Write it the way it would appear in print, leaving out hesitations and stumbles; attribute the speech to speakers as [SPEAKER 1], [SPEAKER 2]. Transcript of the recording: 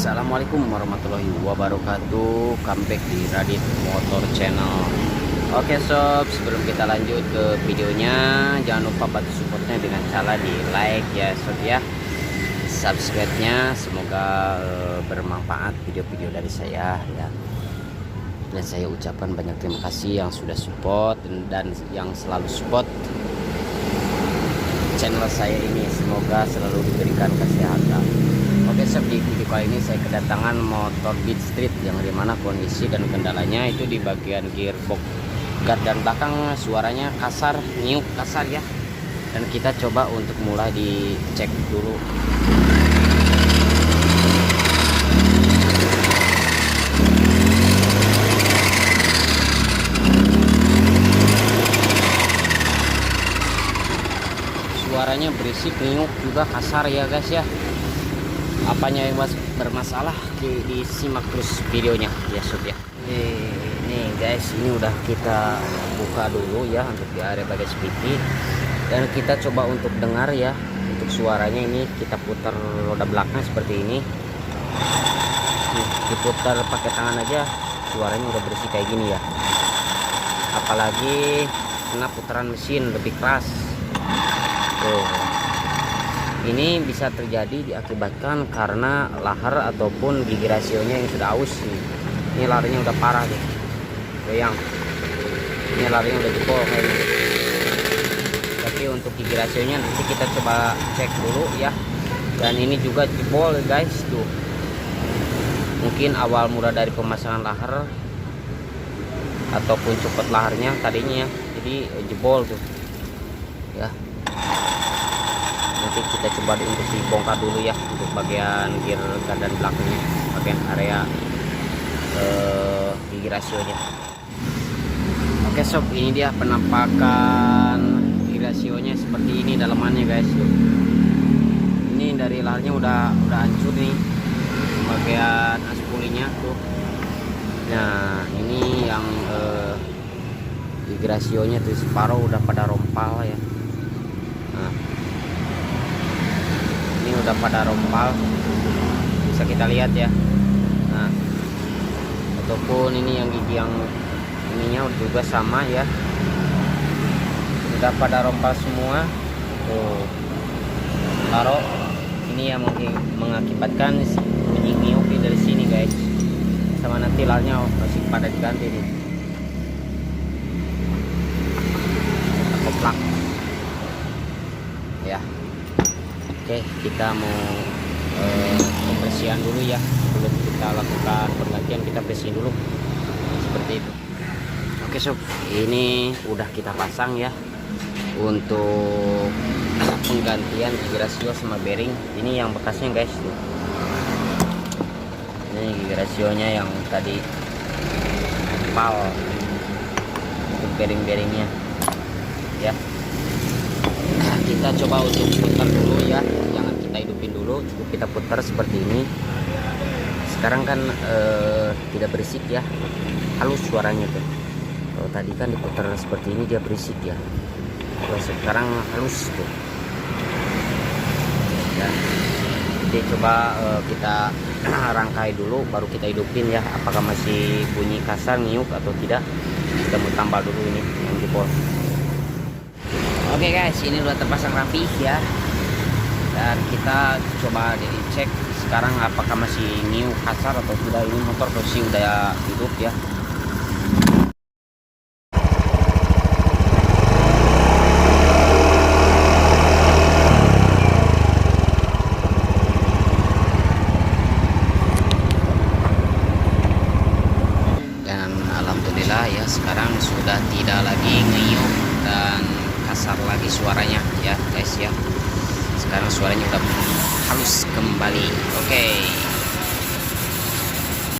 [SPEAKER 1] Assalamualaikum warahmatullahi wabarakatuh. Comeback di Radit Motor Channel. Oke sob, sebelum kita lanjut ke videonya, jangan lupa bantu supportnya dengan cara di like ya sob ya, subscribe-nya. Semoga bermanfaat video-video dari saya ya. Dan saya ucapkan banyak terima kasih yang sudah support dan yang selalu support channel saya ini. Semoga selalu diberikan kesehatan. Oke sob, di video kali ini saya kedatangan motor Beat Street yang dimana kondisi dan kendalanya itu di bagian gearbox guard dan belakang suaranya kasar, niup kasar ya. Dan kita coba untuk mulai dicek dulu. Suaranya berisik, niup juga kasar ya guys ya. Apanya yang bermasalah disimak terus videonya ya sob ya. Nih guys, ini udah kita buka dulu ya untuk di area bagian speaker, dan kita coba untuk dengar ya. Untuk suaranya ini kita putar roda belakang seperti ini. Nih, diputar pakai tangan aja suaranya udah bersih kayak gini ya, apalagi kena putaran mesin lebih keras tuh. Ini bisa terjadi diakibatkan karena lahar ataupun gigi rasionya yang sudah aus nih. Ini larinya udah parah deh, goyang. Ini larinya udah jebol kayaknya. Tapi untuk gigi rasionya nanti kita coba cek dulu ya. Dan ini juga jebol guys tuh. Mungkin awal mula dari pemasangan lahar ataupun copot laharnya tadinya ya, jadi jebol tuh ya. Nanti kita coba untuk dibongkar dulu ya untuk bagian gear dan belakangnya, bagian area gigi rasionya. Oke sob, ini dia penampakan gigi rasionya seperti ini dalamannya guys. Ini dari laharnya udah hancur nih bagian aspulinya tuh. Nah ini yang gigi rasionya tuh separuh udah pada rompal ya. Nah ini udah pada rompal, bisa kita lihat ya. Nah ataupun ini yang gigi yang ininya juga sama ya, udah pada rompal semua tuh. Taruh ini yang mungkin mengakibatkan bunyi ngiup dari sini guys, sama nanti larnya masih pada diganti nih. Kita koplak ya. Oke, kita mau pembersihan dulu ya. Sebelum kita lakukan penggantian, kita bersihin dulu seperti itu. Oke sob, ini udah kita pasang ya untuk penggantian gigi rasio sama bearing. Ini yang bekasnya guys tuh. Ini gigi rasionya yang tadi pal untuk bearing-bearingnya ya. Kita coba untuk putar dulu ya, jangan kita hidupin dulu, cukup kita putar seperti ini. Sekarang kan tidak berisik ya, halus suaranya tuh. Kalau tadi kan diputar seperti ini dia berisik ya, kalau sekarang halus tuh ya. Jadi coba kita rangkai dulu baru kita hidupin ya, apakah masih bunyi kasar niuk atau tidak. Kita mau tambah dulu ini yang jebol. Oke guys, ini udah terpasang rapi ya, dan kita coba dicek sekarang apakah masih new kasar atau sudah. Ini motor posisi udah hidup ya. Dan alhamdulillah ya, sekarang sudah tidak lagi ngeyup dan kasar lagi suaranya ya guys ya. Sekarang suaranya udah halus kembali. Oke.